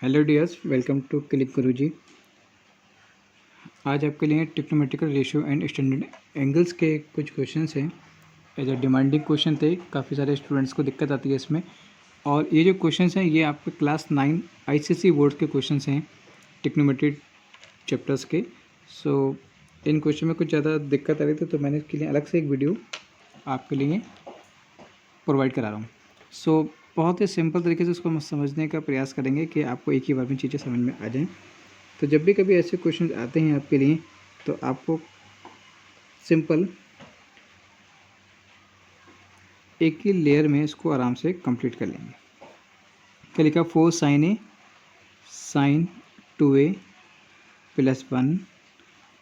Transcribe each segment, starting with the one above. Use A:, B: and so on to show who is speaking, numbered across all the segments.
A: Hello dears, welcome to click Guruji. आज आपके लिए trigonometrical ratio and standard angles के कुछ क्वेश्चंस हैं। एज अ डिमांडिंग क्वेश्चन थे, काफ़ी सारे स्टूडेंट्स को दिक्कत आती है इसमें। और ये जो क्वेश्चंस हैं ये आपके क्लास 9 आईसीएसई बोर्ड के क्वेश्चंस हैं ट्रिग्नोमेट्री चैप्टर्स के। सो इन क्वेश्चन में कुछ ज़्यादा दिक्कत आ रही थी तो मैंने इसके लिए अलग से एक वीडियो आपके लिए प्रोवाइड करा रहा हूँ। सो बहुत ही सिंपल तरीके से उसको हम समझने का प्रयास करेंगे कि आपको एक ही बार में चीज़ें समझ में आ जाएं। तो जब भी कभी ऐसे क्वेश्चन आते हैं आपके लिए तो आपको सिंपल एक ही लेयर में इसको आराम से कंप्लीट कर लेंगे। क्या लिखा? 4 sin a sin 2a plus 1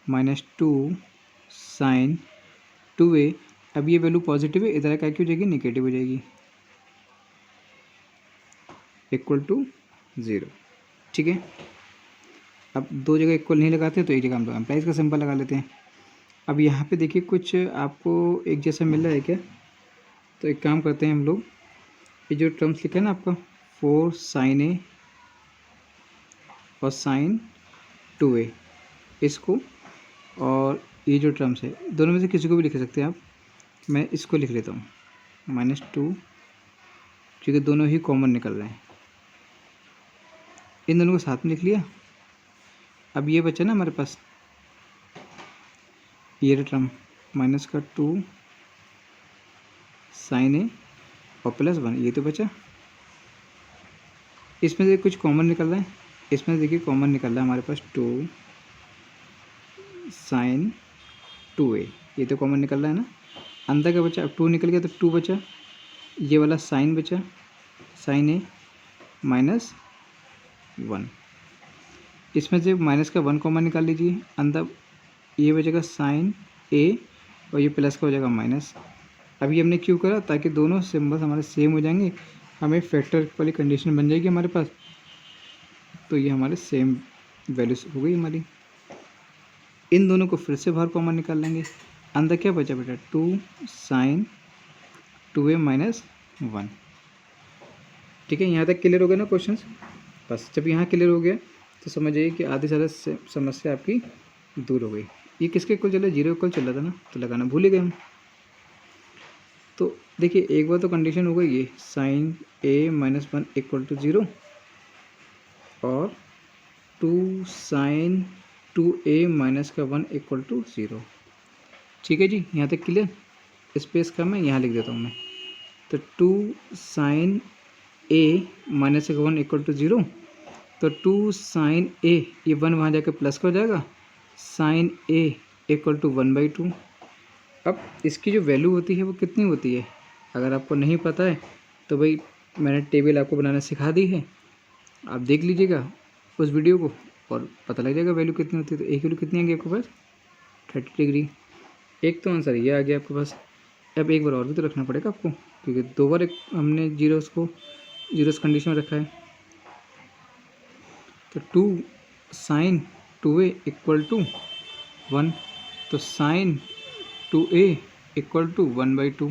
A: minus 2 sin 2a। अब ये वैल्यू पॉजिटिव है, इधर क्या हो जाएगी? निगेटिव हो जाएगी, इक्वल टू 0। ठीक है, अब दो जगह इक्वल नहीं लगाते तो एक जगह हम लोग एम्प्लाइज का सिंबल लगा लेते हैं। अब यहाँ पे देखिए कुछ आपको एक जैसा मिल रहा है क्या? तो एक काम करते हैं हम लोग, ये जो टर्म्स लिखा है ना आपका 4 sin a और sin 2a, इसको और ये जो टर्म्स है दोनों में से किसी को भी लिख सकते हैं आप। मैं इसको लिख लेता हूँ -2, क्योंकि दोनों ही कॉमन निकल रहे हैं। इन दोनों को साथ में लिख लिया। अब ये बचा ना हमारे पास ये टर्म -2 sin a और +1, ये तो बचा। इसमें से कुछ कॉमन निकल रहा है, इसमें देखिए कॉमन निकल रहा है हमारे पास 2 sin 2a, ये तो कॉमन निकल रहा है ना। अंदर का बचा, अब 2 निकल गया तो 2 बचा, ये वाला साइन बचा sin a -1। इसमें से माइनस का 1 कॉमन निकाल लीजिए, अंदर ये बचेगा sin a और ये प्लस का हो जाएगा माइनस। अभी हमने क्यों करा? ताकि दोनों सिम्बल्स हमारे सेम हो जाएंगे, हमें फैक्टर वाली कंडीशन बन जाएगी हमारे पास, तो ये हमारे सेम वैल्यूज हो गई हमारी। इन दोनों को फिर से बाहर कॉमन निकाल लेंगे। अंदर क्या बचा बेटा? 2 sin 2a -1। ठीक है, यहाँ तक क्लियर हो गया ना क्वेश्चंस? बस जब यहाँ क्लियर हो गया तो समझिए कि आधी सारा समस्या आपकी दूर हो गई। ये किसके इक्वल चला? 0 इक्वल चल रहा था ना, तो लगाना भूल ही गए हम। तो देखिए एक बार तो कंडीशन हो गई ये sin a -1 इक्वल टू 0 और 2 sin 2a -1 इक्वल टू 0। ठीक है जी, यहाँ तक क्लियर? स्पेस का मैं यहाँ लिख देता हूँ मैं। तो 2 sin a -1 इक्वल टू 0, तो 2 sin a, ये 1 वहाँ जाकर प्लस का हो जाएगा, sin a इक्वल टू 1/2। अब इसकी जो वैल्यू होती है वो कितनी होती है? अगर आपको नहीं पता है तो भाई मैंने टेबल आपको बनाना सिखा दी है, आप देख लीजिएगा उस वीडियो को और पता लग जाएगा वैल्यू कितनी होती है। तो एक वैल्यू कितनी आ गई आपके पास? 30 डिग्री। एक तो आंसर ये आ गया आपके पास। अब एक बार और भी तो रखना पड़ेगा आपको, क्योंकि दो बार हमने जीरोस कंडीशन में रखा है। तो 2 sin 2a इक्वल टू 1, तो sin 2a इक्वल टू 1/2।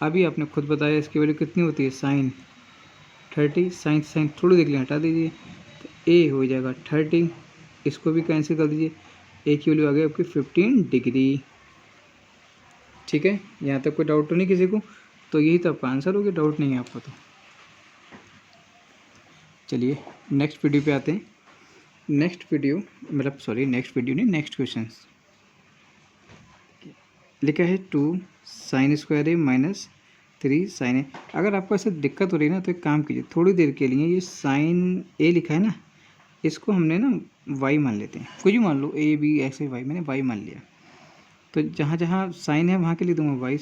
A: अभी आपने खुद बताया इसकी वैल्यू कितनी होती है? sin 30, साइन थोड़ी देर के लिए हटा दीजिए तो a हो जाएगा 30, इसको भी कैंसिल कर दीजिए, a की वैल्यू आ गई आपकी 15 डिग्री। ठीक है, यहाँ तक कोई डाउट तो नहीं किसी को? तो यही तो आपका आंसर हो गया, डाउट नहीं है आपको तो। चलिए नेक्स्ट वीडियो पे आते हैं। नेक्स्ट वीडियो नेक्स्ट क्वेश्चन लिखा है 2 sin square a -3 sin a। अगर आपको ऐसे दिक्कत हो रही है ना तो एक काम कीजिए, थोड़ी देर के लिए ये sin a लिखा है ना, इसको हमने ना y मान लेते हैं। कुछ भी मान लो, a b x y, मैंने y मान लिया। तो जहाँ जहाँ साइन है वहाँ के लिख दूँगा y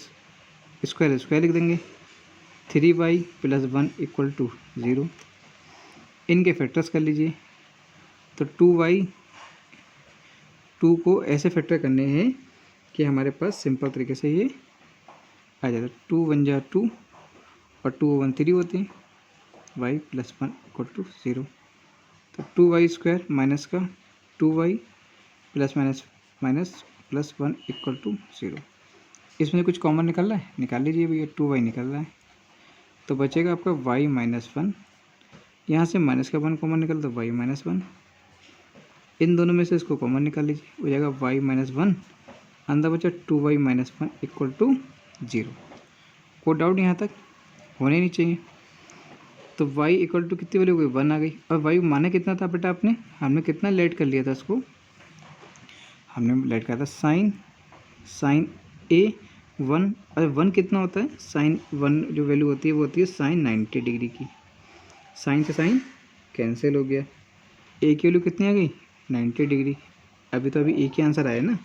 A: स्क्वायर लिख देंगे। 3y + 1 equal to 0। इनके फैक्टर्स कर लीजिए। तो 2y, 2 को ऐसे फैक्टर करने हैं कि हमारे पास सिंपल तरीके से ये आ जाता है। 2 1 जा 2 और 2 1 3 होते हैं, y + 1 इक्वल टू 0। तो 2y स्क्वायर माइनस का 2y plus plus 1 equal to 0। इसमें कुछ कॉमन निकल रहा है, निकाल लीजिए भैया। 2y निकल रहा है तो बचेगा आपका y -1 यहाँ से माइनस का 1 कॉमन निकल तो y माइनस 1, इन दोनों में से इसको कॉमन निकाल लीजिए, हो जाएगा y माइनस 1, अंदर बचा 2y माइनस 1 इक्वल टू 0। कोई डाउट यहाँ तक होने नहीं चाहिए। तो y इक्वल टू कितनी वैल्यू हो गई, 1 आ गई। और y माना कितना था बेटा आपने, हमने कितना लेट कर लिया था इसको, हमने लेट करा था साइन ए 1। अरे 1 कितना होता है, साइन 1 जो वैल्यू होती है वो होती है साइन 90 डिग्री की। साइन से साइन कैंसिल हो गया, ए की वैल्यू कितनी आ गई, 90 डिग्री। अभी तो एक ही आंसर आया ना,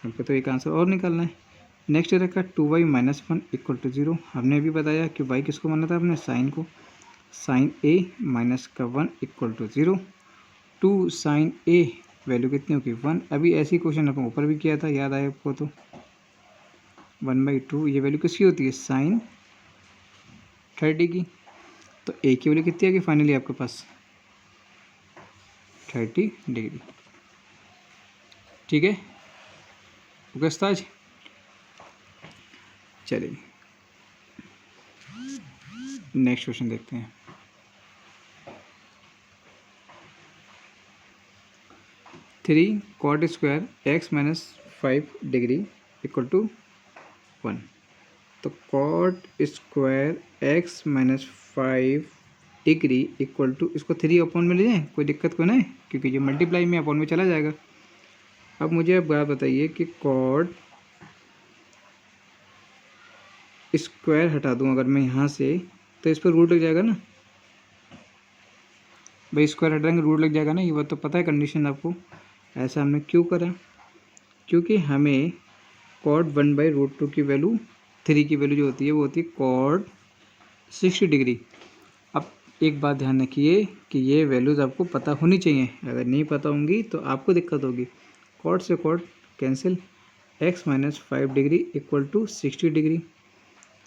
A: हमको तो एक आंसर और निकालना है। नेक्स्ट रखा 2y माइनस 1 इक्वल टू 0। हमने अभी बताया कि y किसको माना था आपने, साइन को। साइन ए माइनस का 1 equal to 0। 2 sine A value कितनी होगी, 1। अभी ऐसी क्वेश्चन अपन ऊपर भी किया था, याद आया आपको तो। 1/2 ये वैल्यू किसकी होती है, साइन 30 की। तो ए की वैल्यू कितनी आएगी फाइनली आपके पास, 30 डिग्री। ठीक है, ओके उस्ताद। चलिए नेक्स्ट क्वेश्चन देखते हैं। 3 cot square x minus 5 degree equal to 1। तो cot square x minus 5 degree equal to, इसको 3 अपॉन में ले जाएं, कोई दिक्कत को नहीं, क्योंकि ये मल्टीप्लाई में अपॉन में चला जाएगा। अब मुझे आप बात बताइए कि कॉट स्क्वायर हटा दूं अगर मैं यहाँ से, तो इस पर रूट लग जाएगा ना भाई, स्क्वायर हटाएंगे रूट लग जाएगा ना, ये बात तो पता है कंडीशन आपको। ऐसा हमने क्यों करा, क्योंकि हमें कॉट 1/√2 की वैल्यू, 3 की वैल्यू जो होती है वो होती है कॉट 60 डिग्री। अब एक बात ध्यान रखिए कि ये वैल्यूज़ आपको पता होनी चाहिए, अगर नहीं पता होंगी तो आपको दिक्कत होगी। कॉट से cot cancel, x minus 5 degree equal to 60 degree.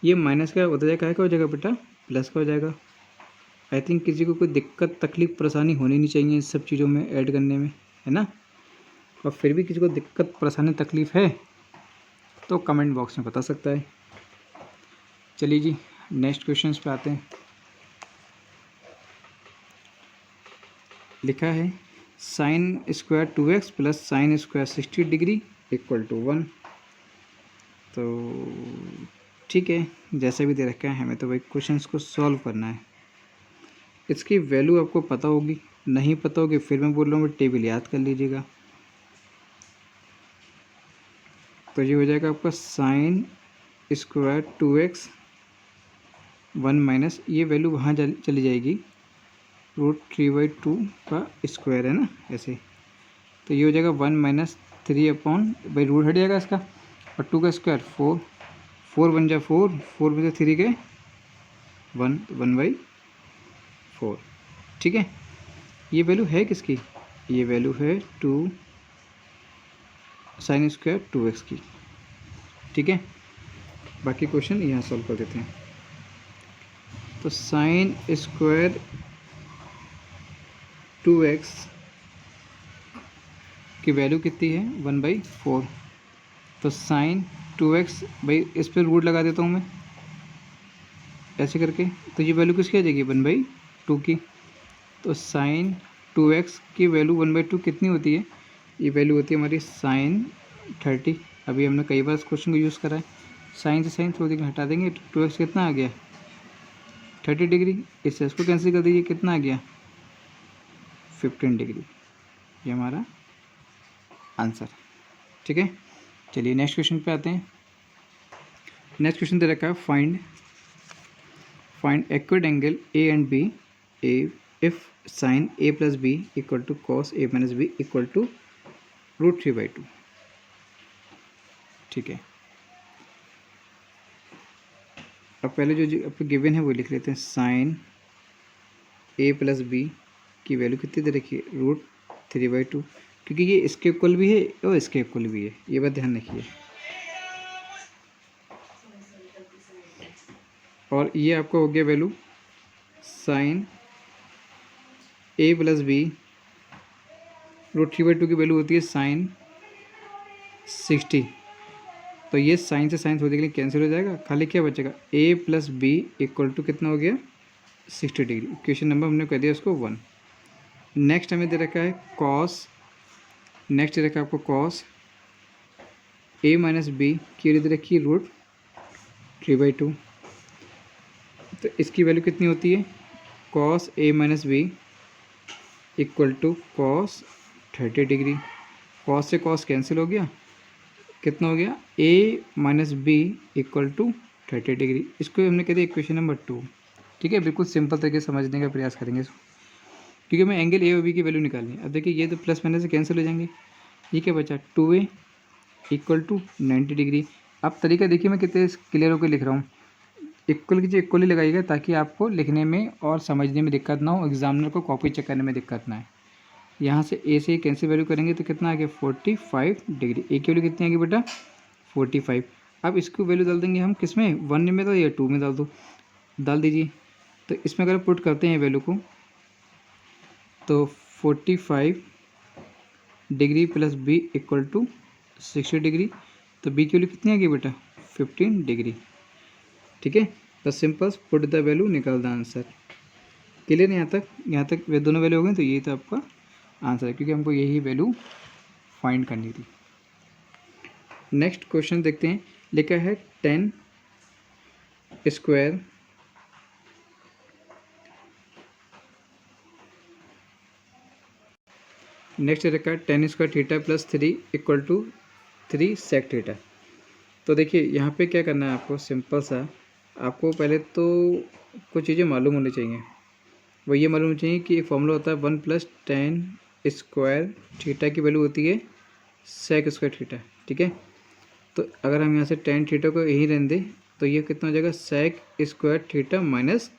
A: ये माइनस का होता जाएगा, क्या हो जाएगा बेटा, प्लस का हो जाएगा। आई थिंक किसी को कोई दिक्कत तकलीफ परेशानी होनी नहीं चाहिए इस सब चीज़ों में ऐड करने में, है ना। और फिर भी किसी को दिक्कत परेशानी तकलीफ़ है तो कमेंट बॉक्स में बता सकता है। चलिए जी नेक्स्ट क्वेश्चंस पे आते हैं। लिखा है sine square 2x plus sine square 60 degree equal to 1। तो ठीक है, जैसे भी दे रखा है हमें तो भाई क्वेश्चंस को सॉल्व करना है। इसकी वैल्यू आपको पता होगी, नहीं पता होगी फिर मैं बोल रहा हूँ टेबल याद कर लीजिएगा। तो ये हो जाएगा आपका साइन स्क्वायर 2x 1 माइनस, ये वैल्यू वहाँ चली जाएगी, √3/2 का स्क्वायर है ना ऐसे। तो ये हो जाएगा 1 माइनस 3 अपॉन, भाई रूट हट जाएगा इसका, और 2 का स्क्वायर 4, 4 बन जाए 4, 4 में से 3 के 1, 1/4। ठीक है, ये वैल्यू है किसकी, ये वैल्यू है 2 साइन स्क्वायर 2x की। ठीक है, बाकी क्वेश्चन यहाँ सॉल्व कर देते हैं। तो साइन स्क्वायर 2x की वैल्यू कितनी है, 1/4। तो साइन 2x, भाई इस पर रूट लगा देता हूँ मैं ऐसे करके, तो ये वैल्यू किसकी आ जाएगी, 1/2 की। तो साइन 2x की वैल्यू 1/2 कितनी होती है, ये वैल्यू होती है हमारी साइन 30। अभी हमने कई बार इस क्वेश्चन को यूज़ करा है। साइन से साइन थोड़ी देर हटा देंगे, 2x कितना आ गया, 30 डिग्री। इससे इसको कैंसिल कर दीजिए, कितना आ गया, 15 डिग्री। ये हमारा आंसर। ठीक है, चलिए नेक्स्ट क्वेश्चन पे आते हैं। नेक्स्ट क्वेश्चन दे रखा है find accurate angle A and B if sine a plus B equal to cos a minus B equal to √3/2। ठीक है, अब पहले जो आपको गिवन है वो लिख लेते हैं। साइन a प्लस बी की वैल्यू कितनी दे रखी है, √3/2, क्योंकि ये इसके इक्वल भी है और इसके इक्वल भी है, ये बात ध्यान रखिए। और ये आपका हो गया value sine a plus B, √3/2 की वैल्यू होती है साइन 60। तो ये साइन से साइन थोड़ी देर के लिए कैंसिल हो जाएगा, खाली क्या बचेगा, a plus B equal to कितना हो गया 60 डिग्री। इक्वेशन नंबर हमने कह दिया उसको 1। नेक्स्ट हमें दे रखा है कॉस, नेक्स्ट दे रखा है आपको कॉस ए माइनस बी की वैल्यू दे रखी है √3/2। तो इसकी वैल्यू कितनी होती है, cos A minus B equal to cos 30 degree. Cos से कॉस कैंसिल हो गया, कितना हो गया, A minus B equal to 30 degree. इसको हमने कह दिया इक्वेशन नंबर 2। ठीक है, बिल्कुल सिंपल तरीके से समझने का प्रयास करेंगे इसको, क्योंकि हमें एंगल ए और बी की वैल्यू निकालनी है। अब देखिए ये तो प्लस माइनस से कैंसिल हो जाएंगे, ये क्या बचा 2a इक्वल टू 90 डिग्री। अब तरीका देखिए मैं कितने क्लियर होकर लिख रहा हूँ, इक्वल कीजिए, इक्वली लगाइएगा ताकि आपको लिखने में और समझने में दिक्कत ना हो, एग्जामिनर को कॉपी चेक करने में दिक्कत ना आए। यहाँ से ए से कैंसिल वैल्यू करेंगे तो कितना आ गया 45 डिग्री। ए की वैल्यू कितनी आ गई बेटा 45। अब इसको वैल्यू डाल देंगे हम किस में, 1 में डाल या 2 में डाल दो, डाल दीजिए। तो इसमें अगर पुट करते हैं वैल्यू को तो 45 degree plus B equal to 60 degree. तो बी की वैल्यू कितनी आ गई बेटा 15 डिग्री। ठीक है, बस सिंपल पुट द वैल्यू निकाल द आंसर। क्लियर है यहाँ तक वे दोनों वैल्यू हो गए, तो ये तो आपका आंसर है, क्योंकि हमको यही वैल्यू फाइंड करनी थी। नेक्स्ट क्वेश्चन देखते हैं, लिखा है 10 स्क्वायर नेक्स्ट रखा है 10 square theta plus 3 equal to 3 sec theta. तो देखिए यहाँ पे क्या करना है आपको, सिंपल सा, आपको पहले तो कुछ चीज़ें मालूम होनी चाहिए। वो ये मालूम होनी चाहिए कि एक फॉर्मूला होता है 1 + 10 स्क्वायर थीटा की वैल्यू होती है सेक स्क्वायर थीटा। ठीक है, तो अगर हम यहाँ से 10 थीटा को यहीं रहने दें तो ये कितना हो जाएगा सेक स्क्वायर थीटा माइनस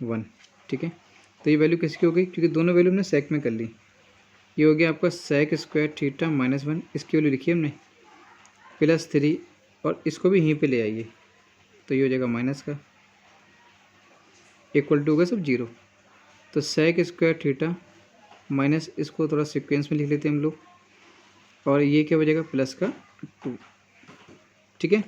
A: 1। ठीक है, तो ये वैल्यू किसकी हो गई, क्योंकि दोनों वैल्यू हमने सेक में कर ली। ये हो गया आपका सेक स्क्वायर थीटा माइनस 1, इसकी वैल्यू लिखी हमने प्लस 3, और इसको भी यहीं पे ले आइए तो ये हो जाएगा माइनस का, इक्वल टू होगा सब 0। तो सेक स्क्वायर थीटा माइनस, इसको थोड़ा सीक्वेंस में लिख लेते हैं हम लोग, और ये क्या हो जाएगा प्लस का 2। ठीक है,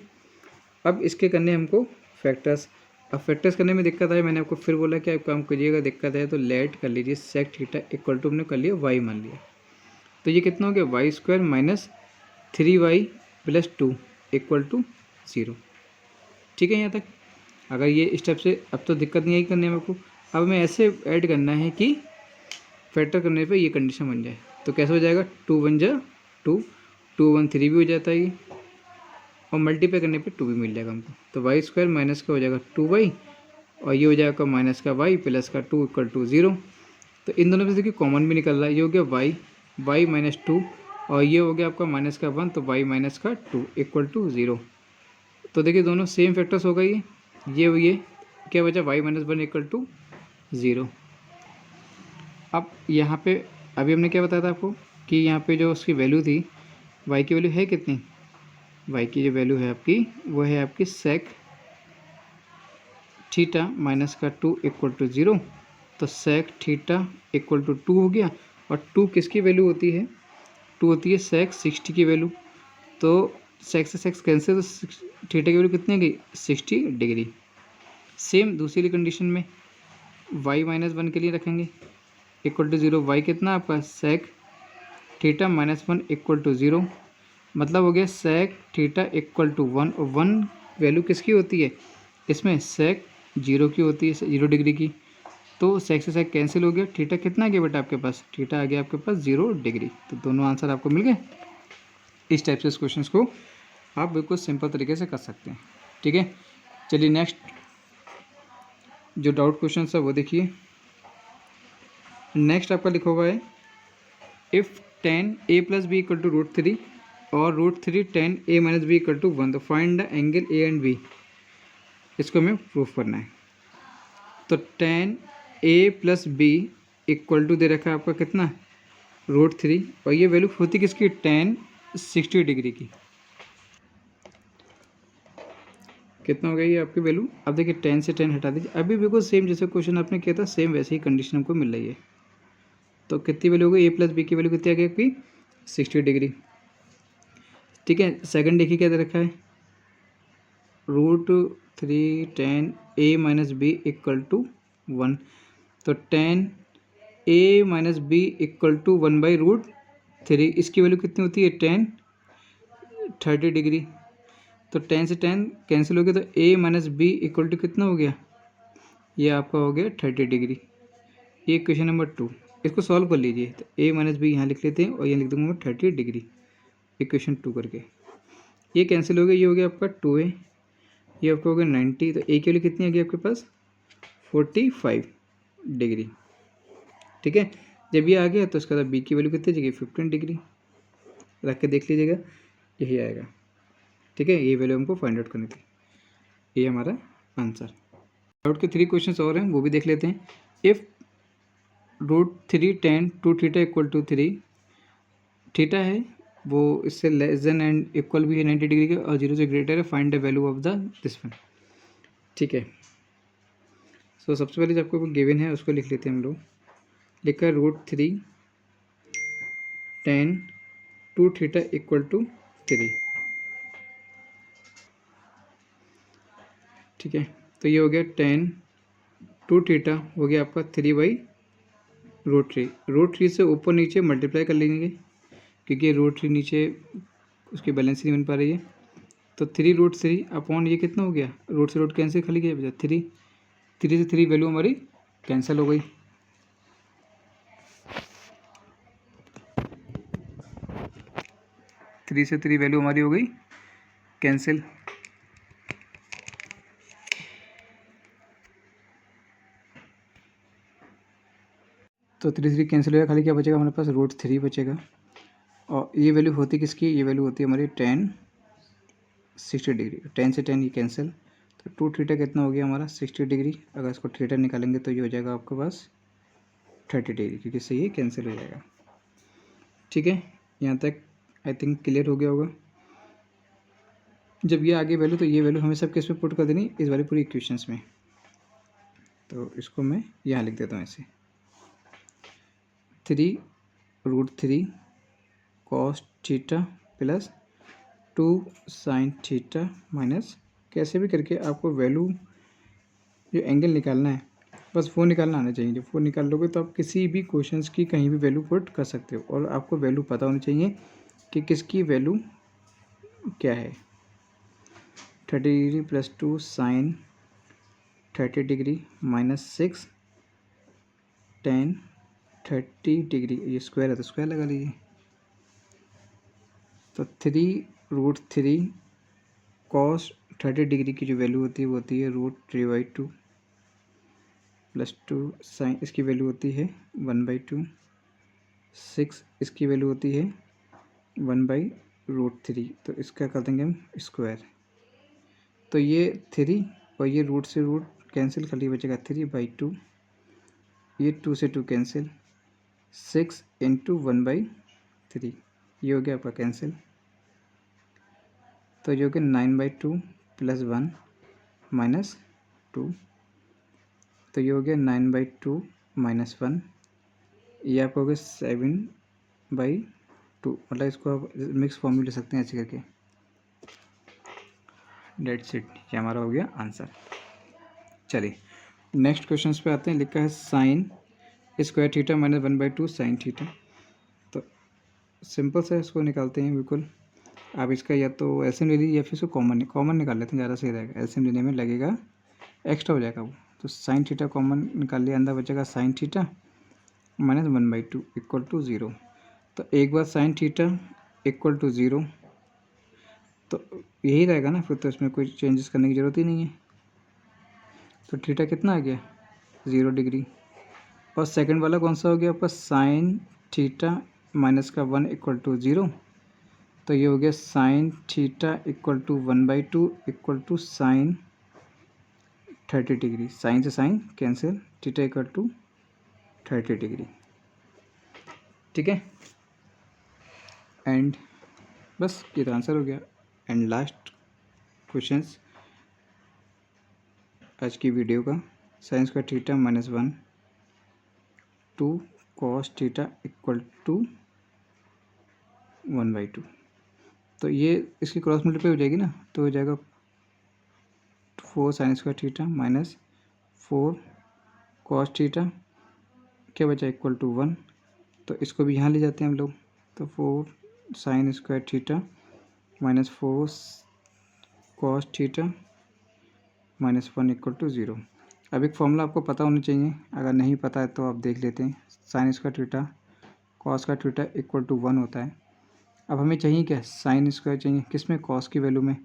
A: अब इसके करने हमको फैक्टर्स। अब फैक्टर्स करने में दिक्कत है, मैंने आपको फिर बोला कि आप काम करिएगा, दिक्कत है तो लेट कर लीजिए सेक थीटा इक्वल टू हमने कर लिया वाई मान लिया। तो ये कितना हो गया Y square minus 3y plus 2 equal to 0। ठीक है यहाँ तक, अगर ये स्टेप से अब तो दिक्कत नहीं आई करने में आपको। अब हमें ऐसे ऐड करना है कि फैक्टर करने पे ये कंडीशन बन जाए। तो कैसे हो जाएगा 2 × 1 = 2, 2 × 1 3 भी हो जाता है ये, और मल्टीप्लाई करने पे 2 भी मिल जाएगा हमको। तो वाई स्क्वायर माइनस का हो जाएगा 2y, और ये हो जाएगा माइनस का y प्लस का 2 इक्वल टू 0। तो इन दोनों में से देखिए कॉमन भी निकल रहा है, ये हो गया y माइनस 2, और ये हो गया आपका माइनस का 1, तो y माइनस का 2 इक्वल टू 0। तो देखिए दोनों सेम फैक्टर्स हो गई, ये क्या बचा y माइनस 1 इक्वल टू 0। अब यहाँ पे अभी हमने क्या बताया था आपको कि यहाँ पे जो उसकी वैल्यू थी, y की वैल्यू है कितनी, y की जो वैल्यू है आपकी वो है आपकी सेक थीटा माइनस का 2 इक्वल टू 0। तो सेक थीटा इक्वल टू 2 हो गया, और 2 किसकी वैल्यू होती है, 2 होती है सेक 60 की वैल्यू। तो सेक से सेक्स कैंसिल, तो थीटा की वैल्यू कितनी आ गई 60 डिग्री। सेम दूसरी कंडीशन में y माइनस 1 के लिए रखेंगे इक्वल टू 0, y कितना आपका sec theta minus 1 equal to 0, मतलब हो गया सेक थीटा इक्वल टू 1, और 1 वैल्यू किसकी होती है इसमें, सेक 0 की होती है, 0 डिग्री की। तो सेक से सेक कैंसिल हो गया, थीटा कितना आ गया बेटा आपके पास, थीटा आ गया आपके पास 0 डिग्री। तो दोनों आंसर आपको मिल गए। इस टाइप से इस क्वेश्चन को आप बिल्कुल सिंपल तरीके से कर सकते हैं। ठीक है, चलिए नेक्स्ट जो डाउट क्वेश्चन है वो देखिए। नेक्स्ट आपका लिखा हुआ है इफ़ 10a + b = √3 और √3 10a - b = 1, तो find the angle a and b। इसको हमें प्रूफ करना है। तो 10a + b इक्वल टू दे रखा है आपका कितना √3, और ये वैल्यू होती किसकी 10 60 डिग्री की। कितना हो गया ये आपकी वैल्यू। अब देखिए 10 से 10 हटा दीजिए, अभी बिल्कुल सेम जैसे क्वेश्चन आपने किया था सेम वैसे ही कंडीशन हमको मिल रही है। तो कितनी वैल्यू हो गई a + b की वैल्यू कितनी आ गई आपकी 60 डिग्री। ठीक है, सेकंड देखिए क्या दे रखा है √3 10a - b इक्वल टू 1। तो tan A minus B equal to 1/√3। इसकी वैल्यू कितनी होती है? 10 30 डिग्री। तो 10 से 10 कैंसिल हो गया, तो ए माइनस बी इक्वल टू कितना हो गया? ये आपका हो गया 30 डिग्री। ये क्वेश्चन नंबर 2। इसको सॉल्व कर लीजिए। तो ए माइनस बी यहाँ लिख लेते हैं और यहाँ लिख दूंगा मैं 30 डिग्री, इक्वेशन 2 करके। ये कैंसिल हो गया, ये हो गया आपका 2a, ये आपका हो गया 90। तो ए की वैल्यू कितनी आ गई आपके पास? 45 डिग्री। ठीक है, जब ये आ गया तो उसके बाद बी की वैल्यू कितनी जगह? 15 डिग्री। रख के देख लीजिएगा, यही आएगा। ठीक है, ये वैल्यू हमको फाइंड आउट करनी थी। ये हमारा आंसर। आउट के 3 क्वेश्चन और हैं, वो भी देख लेते हैं। If √3 tan 2θ equal to 3, theta है वो इससे लेस देन एंड इक्वल भी है 90 डिग्री के और 0 से ग्रेटर है, find the value of the this one. ठीक है, सो सबसे पहले जो आपको गिवन है उसको लिख लेते हैं हम लोग। लिखा है √3 tan 2θ इक्वल टू 3। ठीक है, तो ये हो गया tan 2θ हो गया आपका 3/√3। √3 से ऊपर नीचे मल्टीप्लाई कर लेंगे क्योंकि √3 नीचे उसकी बैलेंस नहीं बन पा रही है। तो 3√3 अपॉन ये कितना हो गया? रूट से रूट कैंसिल खाली किया बचा 3। 3 से 3 वैल्यू हमारी कैंसिल हो गई। थ्री से 3 वैल्यू हमारी हो गई कैंसिल। तो 3 3 कैंसिल हो गया, खाली क्या बचेगा हमारे पास? √3 बचेगा। और ये वैल्यू होती किसकी? ये वैल्यू होती है हमारी tan 60 डिग्री। 10 से 10 ये कैंसिल, तो 2θ कितना हो गया हमारा? 60 डिग्री। अगर इसको थीटा निकालेंगे तो ये हो जाएगा आपके पास 30 डिग्री, क्योंकि इससे ये कैंसिल हो जाएगा। ठीक है, यहाँ तक आई थिंक क्लियर हो गया होगा। जब ये आगे वैल्यू, तो ये वैल्यू हमें सब किस में पुट कर देनी? इस वाली पूरी इक्वेशंस में। तो इसको मैं यहाँ लिख देता हूँ ऐसे, 3√3 cos theta plus 2 sin theta minus, कैसे भी करके आपको वैल्यू जो एंगल निकालना है बस वो निकालना आना चाहिए। जब वो निकाल लोगे तो आप किसी भी क्वेश्चंस की कहीं भी वैल्यू पुट कर सकते हो, और आपको वैल्यू पता होनी चाहिए कि किसकी वैल्यू क्या है। 30 degree plus 2 sine 30 degree minus 6 tan 30 degree, ये स्क्वायर है तो स्क्वायर लगा लीजिए। तो 3√3 cos 30 डिग्री की जो वैल्यू होती है वो होती है √3/2 प्लस 2 साइन, इसकी वैल्यू होती है 1/2। 6 इसकी वैल्यू होती है 1/√3, तो इसका कर देंगे हम स्क्वायर। तो ये 3 और ये रूट से रूट कैंसिल कर लिए, बचेगा 3/2। ये 2 से 2 कैंसिल, 6 × 1/3 ये हो गया आपका कैंसिल। तो ये हो गया 9/2 प्लस 1 माइनस 2, तो ये हो गया 9/2 माइनस 1, ये आपको हो गया 7/2। मतलब इसको आप मिक्स फॉर्म में ले सकते हैं ऐसे करके। डेट्स इट, ये हमारा हो गया आंसर। चलिए नेक्स्ट क्वेश्चन पे आते हैं। लिखा है sine square theta minus 1/2 sine theta. तो सिंपल से इसको निकालते हैं। बिल्कुल आप इसका या तो एलसीएम ले लीजिए या फिर इसको कॉमन निकाल लेते हैं, ज़्यादा सही रहेगा। एलसीएम लेने में लगेगा एक्स्ट्रा हो जाएगा वो। तो साइन थीटा कॉमन निकाल लिया, अंदर बचेगा sine theta minus 1/2 equal to 0। तो एक बार साइन थीटा इक्वल टू 0 तो यही रहेगा ना, फिर तो इसमें कोई चेंजेस करने की ज़रूरत ही नहीं है। तो थीटा कितना आ गया? 0 डिग्री। और सेकंड वाला कौन सा हो गया आपका? साइन थीटा माइनस का 1 इक्वल टू 0। तो ये हो गया sine theta equal to 1/2 equal to sine 30 degree. Sine से sine cancel, theta equal to 30 degree. ठीक है, एंड बस ये तो आंसर हो गया। एंड लास्ट क्वेश्चंस आज की वीडियो का, sine square theta minus 1 2 cos theta equal to 1/2। तो ये इसकी क्रॉस मल्टीप्लाई हो जाएगी ना, तो हो जाएगा 4 sine square theta minus 4 cos theta क्या बचा इक्वल टू 1, तो इसको भी यहाँ ले जाते हैं हम लोग। तो 4 sine square theta minus 4 cos theta minus 1 equal to 0। अब एक फॉर्मूला आपको पता होना चाहिए, अगर नहीं पता है तो आप देख लेते हैं। साइन स्क्वायर थीटा कॉस का थीटा इक्वल टू 1 होता है। अब हमें चाहिए क्या, साइन स्क्वायर चाहिए, किस में, कॉस की वैल्यू में।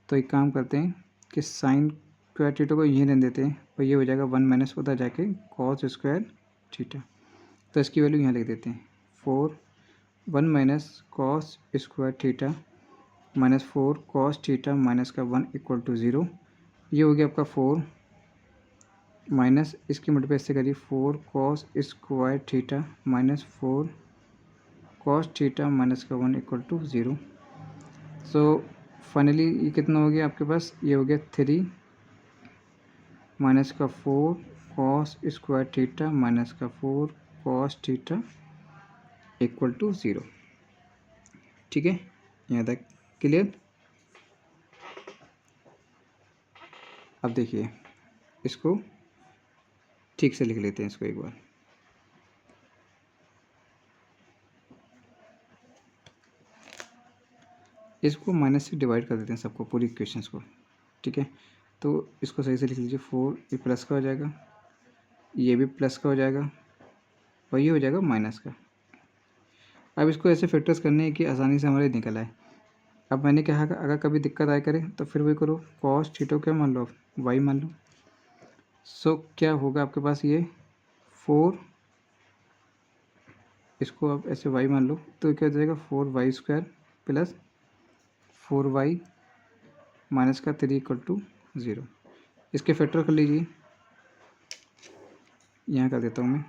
A: तो एक काम करते हैं कि साइन स्क्वायर थीटा को यहीं रहने देते हैं और ये हो जाएगा 1 माइनस उधर जाके कॉस स्क्वायर थीटा। तो इसकी वैल्यू यहाँ लिख देते हैं 4 1 minus cos square theta minus 4 cos theta minus का 1 इक्वल टू 0। ये हो गया आपका 4 माइनस इसकी मल्टीप्लाई से करिए 4 cos square theta minus 4 cos theta minus का 1 इक्वल टू 0। सो फाइनली ये कितना हो गया आपके पास, ये हो गया 3 माइनस का 4 कॉस स्क्वायर थीटा माइनस का 4 कॉस थीटा इक्वल टू 0। ठीक है, यहाँ तक क्लियर। अब देखिए इसको ठीक से लिख लेते हैं इसको एक बार। इसको माइनस से डिवाइड कर देते हैं सबको, पूरी इक्वेशंस को। ठीक है, तो इसको सही से लिख लीजिए। 4 ये प्लस का हो जाएगा, ये भी प्लस का हो जाएगा और ये हो जाएगा माइनस का। अब इसको ऐसे फैक्टर्स करने हैं कि आसानी से हमारे निकल आए। अब मैंने कहा अगर कभी दिक्कत आए करे तो फिर वही करो, कॉस थीटा क्या मान लो आप, वाई मान लो। सो क्या होगा आपके पास, ये 4 इसको आप ऐसे वाई मान लो तो क्या हो जाएगा 4y square plus 4y minus का 3 इक्वल टू 0। इसके फैक्टर कर लीजिए, यहाँ कर देता हूँ मैं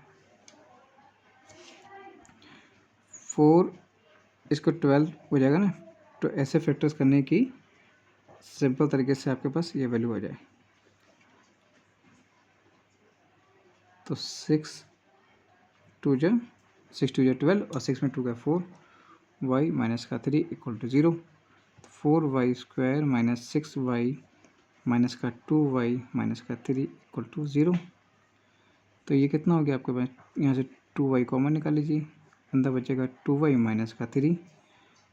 A: 4 इसको 12 हो जाएगा ना। तो ऐसे फैक्टर्स करने की सिंपल तरीके से आपके पास ये वैल्यू हो जाए। तो 6 2 जा 12 और 6 में 2 का 4 y माइनस का 3 equal to 0। 4y square minus 6y minus का 2y माइनस का 3 इक्वल टू 0। तो ये कितना हो गया आपके पास, यहाँ से 2y कॉमन निकाल लीजिए, अंदर बचेगा 2y माइनस का 3।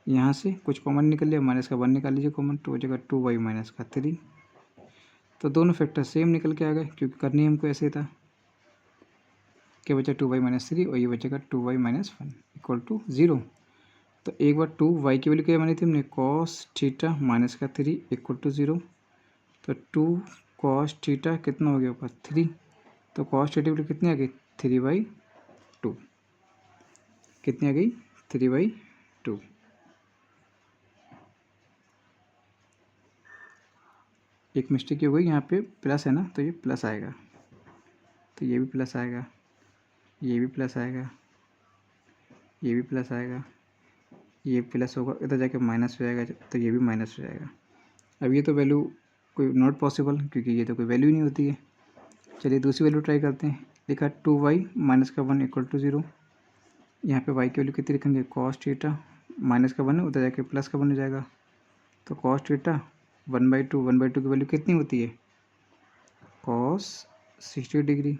A: यहाँ से कुछ कॉमन निकल लिया, माइनस का 1 निकाल लीजिए कॉमन, तो बचेगा 2y माइनस का 3। तो दोनों फैक्टर सेम निकल के आ गए क्योंकि करनी हमको ऐसे था। क्या बचा 2y माइनस 3 और ये बचेगा 2y माइनस 1 इक्वल टू 0। तो एक बार 2y की वैल्यू क्या मानी थी हमने, कॉस थीटा माइनस का 3 इक्वल टू 0। तो 2 कॉस थीटा कितना हो गया ऊपर 3, तो कॉस थीटा की वैल्यू कितनी आ गई 3/2। कितनी आ गई 3/2। एक मिस्टेक हो गई यहाँ पे, प्लस है ना तो ये प्लस आएगा, तो ये भी प्लस आएगा, ये भी प्लस आएगा, ये भी प्लस आएगा, ये प्लस होगा इधर जाके माइनस हो जाएगा, तो ये भी माइनस हो जाएगा। अब ये तो वैल्यू कोई नॉट पॉसिबल क्योंकि ये तो कोई वैल्यू नहीं होती है। चलिए दूसरी वैल्यू ट्राई करते हैं। लिखा 2y माइनस का 1 इक्वल टू 0। यहाँ पे y की वैल्यू कितनी लिखेंगे, कॉस थीटा माइनस का 1 है उधर जाके प्लस का 1 हो जाएगा, तो कॉस थीटा 1/2 की वैल्यू कितनी होती है, कॉस 60 डिग्री।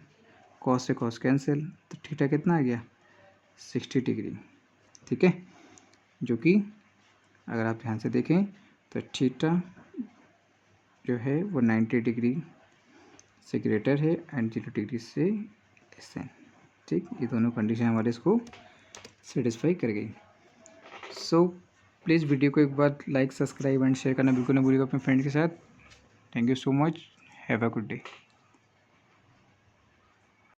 A: कॉस से कॉस कैंसिल, तो थीटा कितना आ गया 60 डिग्री। ठीक है, जो कि अगर आप ध्यान से देखें तो थीटा जो है वो 90 डिग्री से ग्रेटर है एंड 0 डिग्री से लेस है। ठीक, ये दोनों कंडीशन हमारे इसको सेटिस्फाई कर गई। सो प्लीज़ वीडियो को एक बार लाइक सब्सक्राइब एंड शेयर करना बिल्कुल ना भूलिएगा अपने फ्रेंड के साथ। Thank you so much, have a good day.